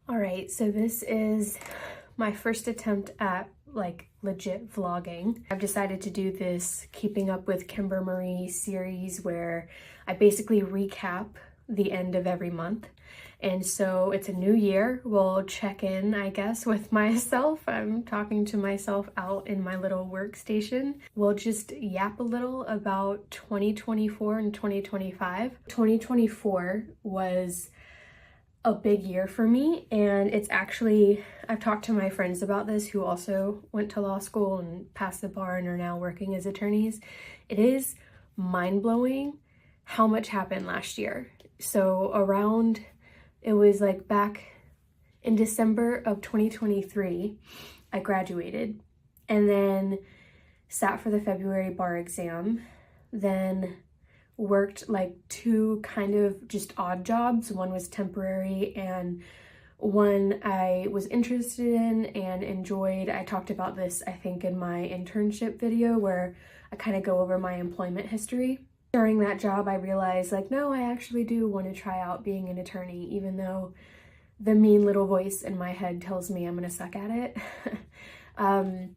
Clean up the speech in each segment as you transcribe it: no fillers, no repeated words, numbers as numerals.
All right, so this is my first attempt at like legit vlogging. I've decided to do this Keeping Up with Kimber Marie series where I basically recap the end of every month. And so it's a new year. We'll check in, I guess, with myself. I'm talking to myself out in my little workstation. We'll just yap a little about 2024 and 2025. 2024 was a big year for me, and it's actually, I've talked to my friends about this who also went to law school and passed the bar and are now working as attorneys. It is mind-blowing how much happened last year. So it was like back in December of 2023, I graduated and then sat for the February bar exam, then worked like two kind of just odd jobs. One was temporary and one I was interested in and enjoyed. I talked about this, I think, in my internship video where I kind of go over my employment history. During that job, I realized like, no, I actually do want to try out being an attorney, even though the mean little voice in my head tells me I'm going to suck at it. And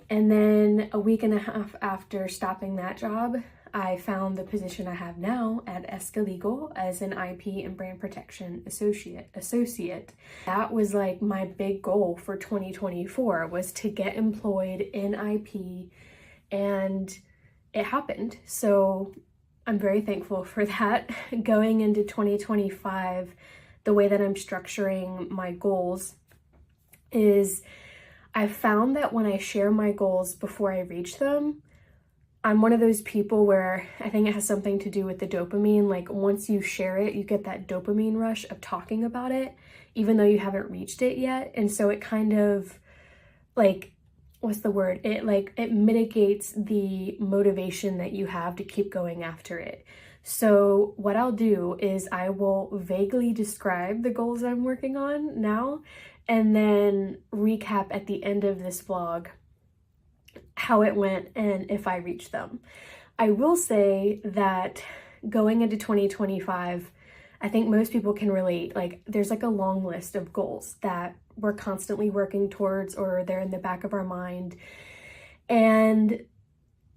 then a week and a half after stopping that job, I found the position I have now at esca.legal as an IP and brand protection associate. That was like my big goal for 2024, was to get employed in IP, and it happened. So I'm very thankful for that. Going into 2025, the way that I'm structuring my goals is I've found that when I share my goals before I reach them, I'm one of those people where I think it has something to do with the dopamine. Like once you share it, you get that dopamine rush of talking about it, even though you haven't reached it yet. And so it kind of like, what's the word? It mitigates the motivation that you have to keep going after it. So what I'll do is I will vaguely describe the goals I'm working on now and then recap at the end of this vlog how it went and if I reached them. I will say that going into 2025, I think most people can relate. Like there's like a long list of goals that we're constantly working towards, or they're in the back of our mind. And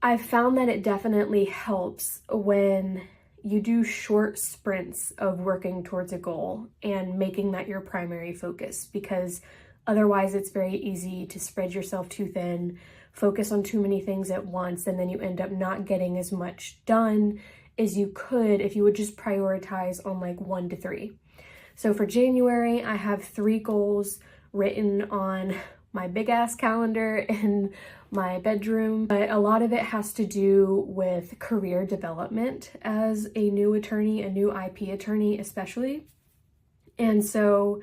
I've found that it definitely helps when you do short sprints of working towards a goal and making that your primary focus, because otherwise it's very easy to spread yourself too thin, focus on too many things at once, and then you end up not getting as much done as you could if you would just prioritize on like 1 to 3. So for January, I have 3 goals written on my big ass calendar in my bedroom, but a lot of it has to do with career development as a new attorney, a new IP attorney especially. And so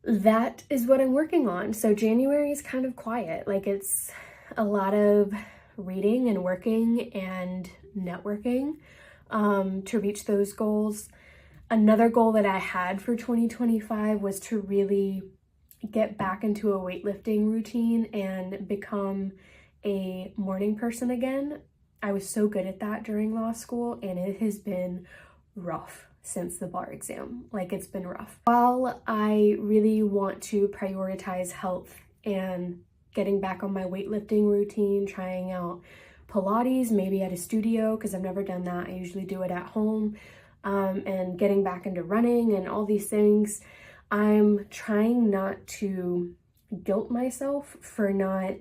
that is what I'm working on. So January is kind of quiet. Like it's a lot of reading and working and networking to reach those goals. Another goal that I had for 2025 was to really get back into a weightlifting routine and become a morning person again. I was so good at that during law school, and it has been rough since the bar exam. Like it's been rough. While I really want to prioritize health and getting back on my weightlifting routine, trying out Pilates, maybe at a studio, because I've never done that. I usually do it at home, and getting back into running and all these things, I'm trying not to guilt myself for not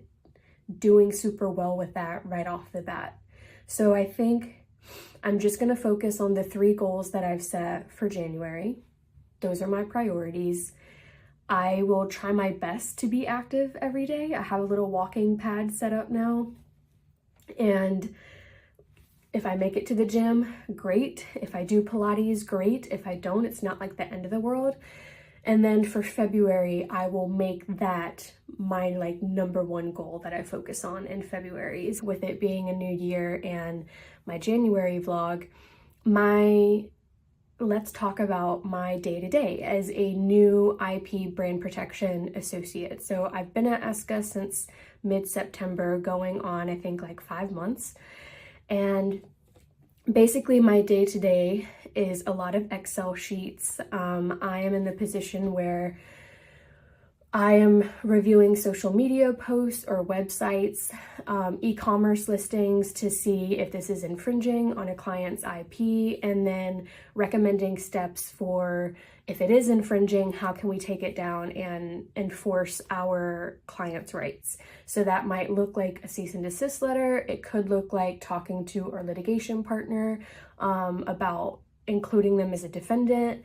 doing super well with that right off the bat. So I think I'm just going to focus on the 3 goals that I've set for January. Those are my priorities. I will try my best to be active every day. I have a little walking pad set up now, and if I make it to the gym, great. If I do Pilates, great. If I don't, it's not like the end of the world. And then for February, I will make that my like number 1 goal that I focus on in February. With it being a new year and my January vlog, let's talk about my day-to-day as a new IP brand protection associate. So I've been at ESCA since mid-September, going on I think like 5 months. And basically my day-to-day is a lot of Excel sheets. I am in the position where I am reviewing social media posts or websites, e-commerce listings to see if this is infringing on a client's IP, and then recommending steps for if it is infringing, how can we take it down and enforce our client's rights. So that might look like a cease and desist letter. It could look like talking to our litigation partner about including them as a defendant.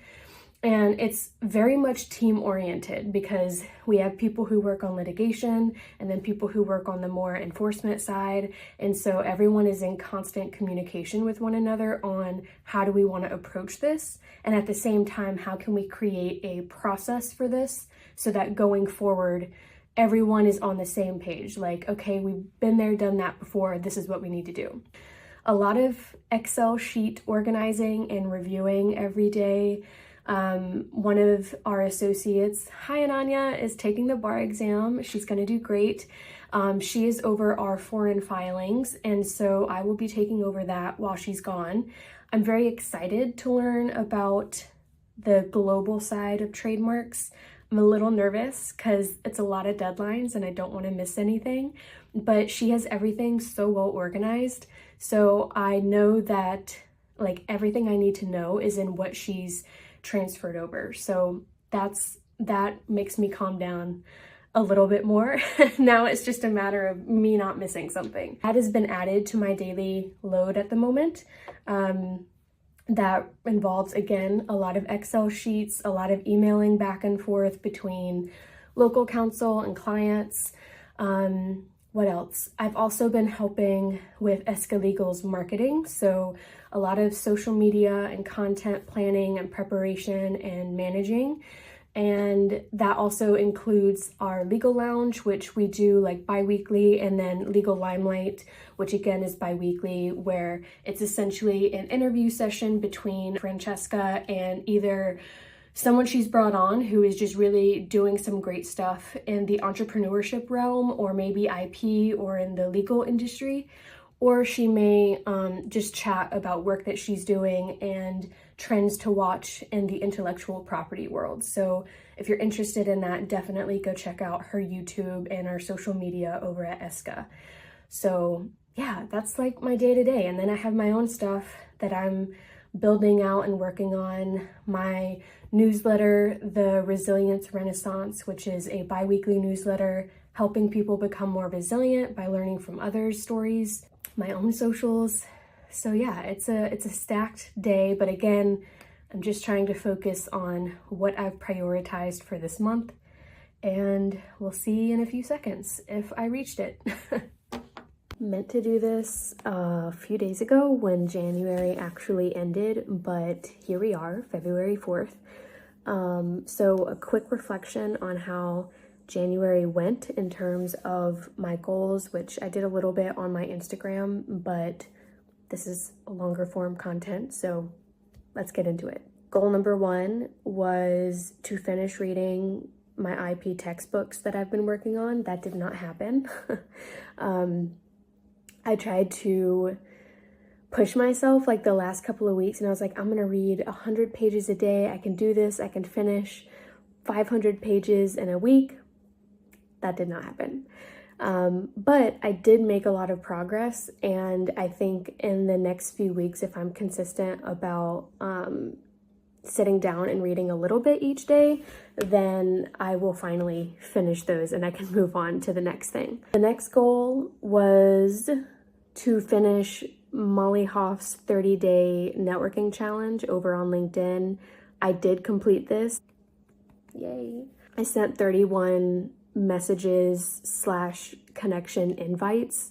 And it's very much team oriented because we have people who work on litigation and then people who work on the more enforcement side. And so everyone is in constant communication with one another on how do we want to approach this? And at the same time, how can we create a process for this so that going forward, everyone is on the same page? Like, okay, we've been there, done that before. This is what we need to do. A lot of Excel sheet organizing and reviewing every day. One of our associates, hi Ananya, is taking the bar exam. She's going to do great. She is over our foreign filings, and so I will be taking over that while she's gone. I'm very excited to learn about the global side of trademarks. I'm a little nervous because it's a lot of deadlines and I don't want to miss anything, but she has everything so well organized. So I know that like everything I need to know is in what she's transferred over. So that makes me calm down a little bit more. Now it's just a matter of me not missing something. That has been added to my daily load at the moment. That involves, again, a lot of Excel sheets, a lot of emailing back and forth between local counsel and clients. What else? I've also been helping with esca.legal's marketing. So a lot of social media and content planning and preparation and managing. And that also includes our legal lounge, which we do like bi-weekly, and then legal limelight, which again is bi-weekly, where it's essentially an interview session between Francesca and either someone she's brought on who is just really doing some great stuff in the entrepreneurship realm, or maybe IP or in the legal industry, or she may just chat about work that she's doing and trends to watch in the intellectual property world. So if you're interested in that, definitely go check out her YouTube and our social media over at Esca. So yeah, that's like my day to day. And then I have my own stuff that I'm building out and working on. My newsletter, The Resilience Renaissance, which is a bi-weekly newsletter helping people become more resilient by learning from others' stories. My own socials. So yeah, it's a stacked day, but again, I'm just trying to focus on what I've prioritized for this month, and we'll see in a few seconds if I reached it. Meant to do this a few days ago when January actually ended, but here we are, February 4th. So a quick reflection on how January went in terms of my goals, which I did a little bit on my Instagram, but this is a longer form content, so let's get into it. Goal number 1 was to finish reading my IP textbooks that I've been working on. That did not happen. I tried to push myself like the last couple of weeks, and I was like, I'm gonna read 100 pages a day. I can do this. I can finish 500 pages in a week. That did not happen. But I did make a lot of progress, and I think in the next few weeks, if I'm consistent about sitting down and reading a little bit each day, then I will finally finish those and I can move on to the next thing. The next goal was to finish Molly Hoff's 30-day networking challenge over on LinkedIn. I did complete this. Yay. I sent 31 messages / connection invites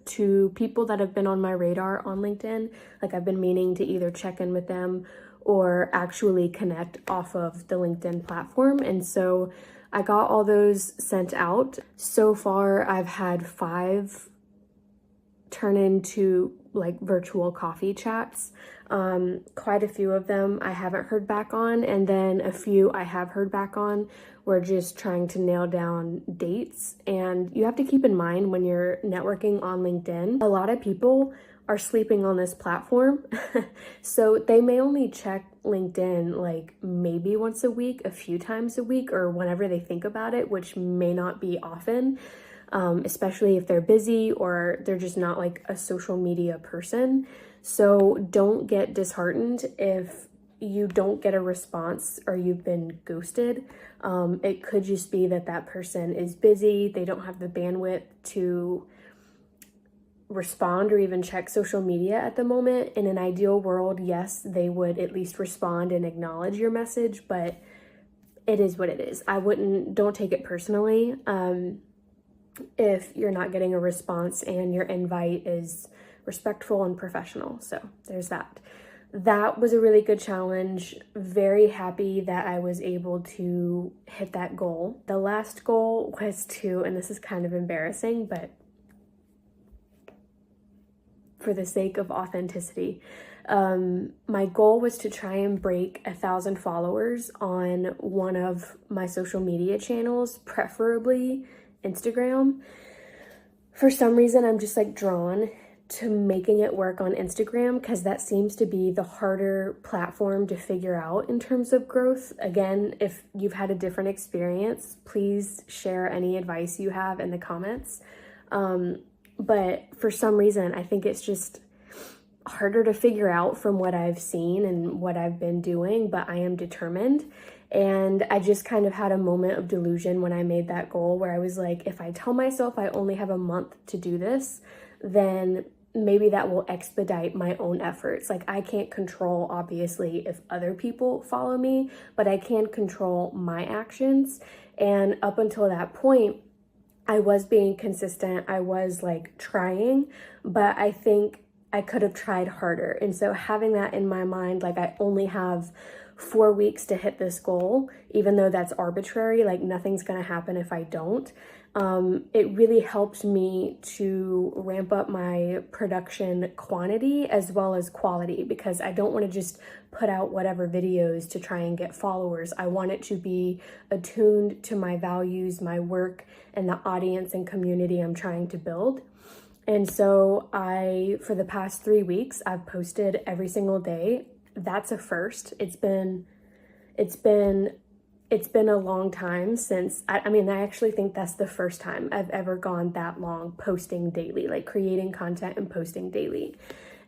to people that have been on my radar on LinkedIn. Like I've been meaning to either check in with them or actually connect off of the LinkedIn platform. And so I got all those sent out. So far, I've had 5 turn into like virtual coffee chats. Quite a few of them I haven't heard back on, and then a few I have heard back on. We're just trying to nail down dates. And you have to keep in mind when you're networking on LinkedIn, a lot of people are sleeping on this platform. So they may only check LinkedIn like maybe once a week, a few times a week, or whenever they think about it, which may not be often, especially if they're busy or they're just not like a social media person. So don't get disheartened if you don't get a response or you've been ghosted. It could just be that that person is busy. They don't have the bandwidth to respond or even check social media at the moment. In an ideal world, yes, they would at least respond and acknowledge your message, but it is what it is. Don't take it personally. If you're not getting a response and your invite is respectful and professional. So there's that. That was a really good challenge. Very happy that I was able to hit that goal. The last goal was to, and this is kind of embarrassing, but for the sake of authenticity, my goal was to try and break 1,000 followers on one of my social media channels, preferably Instagram. For some reason, I'm just like drawn to making it work on Instagram because that seems to be the harder platform to figure out in terms of growth. Again, if you've had a different experience, please share any advice you have in the comments. But for some reason, I think it's just harder to figure out from what I've seen and what I've been doing, but I am determined. And I just kind of had a moment of delusion when I made that goal where I was like, if I tell myself I only have a month to do this, then maybe that will expedite my own efforts. Like I can't control, obviously, if other people follow me, but I can control my actions. And up until that point, I was being consistent. I was like trying, but I think I could have tried harder. And so having that in my mind, like I only have 4 weeks to hit this goal, even though that's arbitrary, like nothing's gonna happen if I don't. It really helped me to ramp up my production quantity as well as quality, because I don't want to just put out whatever videos to try and get followers. I want it to be attuned to my values, my work, and the audience and community I'm trying to build. And so for the past 3 weeks, I've posted every single day. That's a first. It's been a long time since, I actually think that's the first time I've ever gone that long posting daily, like creating content and posting daily.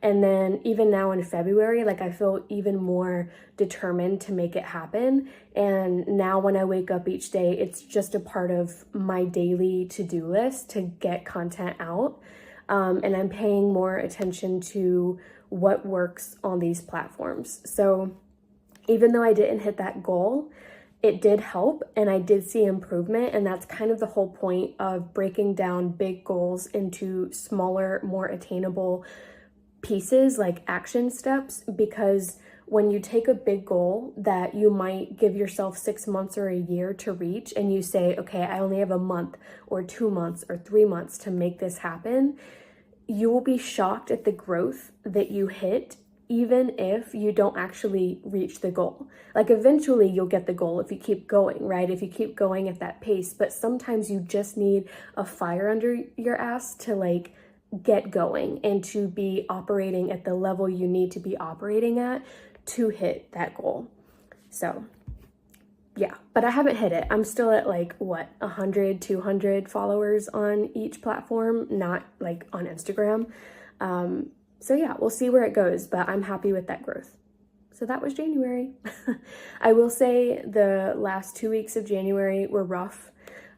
And then even now in February, like I feel even more determined to make it happen. And now when I wake up each day, it's just a part of my daily to-do list to get content out. And I'm paying more attention to what works on these platforms. So even though I didn't hit that goal, it did help and I did see improvement. And that's kind of the whole point of breaking down big goals into smaller, more attainable pieces, like action steps, because when you take a big goal that you might give yourself 6 months or a year to reach, and you say, okay, I only have a month or 2 months or 3 months to make this happen, you will be shocked at the growth that you hit, even if you don't actually reach the goal. Like eventually you'll get the goal if you keep going, right? If you keep going at that pace, but sometimes you just need a fire under your ass to like get going and to be operating at the level you need to be operating at to hit that goal. So yeah, but I haven't hit it. I'm still at like 100, 200 followers on each platform, not like on Instagram. So yeah, we'll see where it goes, but I'm happy with that growth. So that was January. I will say the last 2 weeks of January were rough.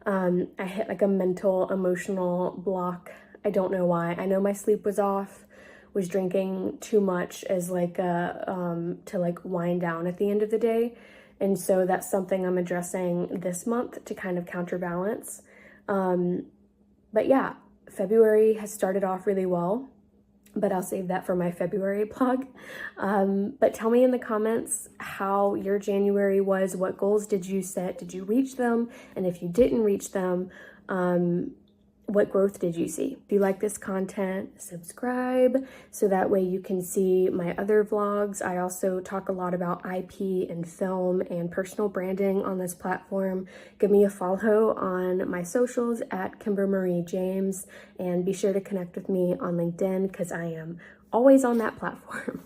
I hit like a mental, emotional block. I don't know why. I know my sleep was off, was drinking too much as like to like wind down at the end of the day. And so that's something I'm addressing this month to kind of counterbalance. But yeah, February has started off really well, but I'll save that for my February blog. But tell me in the comments how your January was. What goals did you set? Did you reach them? And if you didn't reach them, what growth did you see? If you like this content, subscribe so that way you can see my other vlogs. I also talk a lot about IP and film and personal branding on this platform. Give me a follow on my socials at Kimber Marie James, and be sure to connect with me on LinkedIn because I am always on that platform.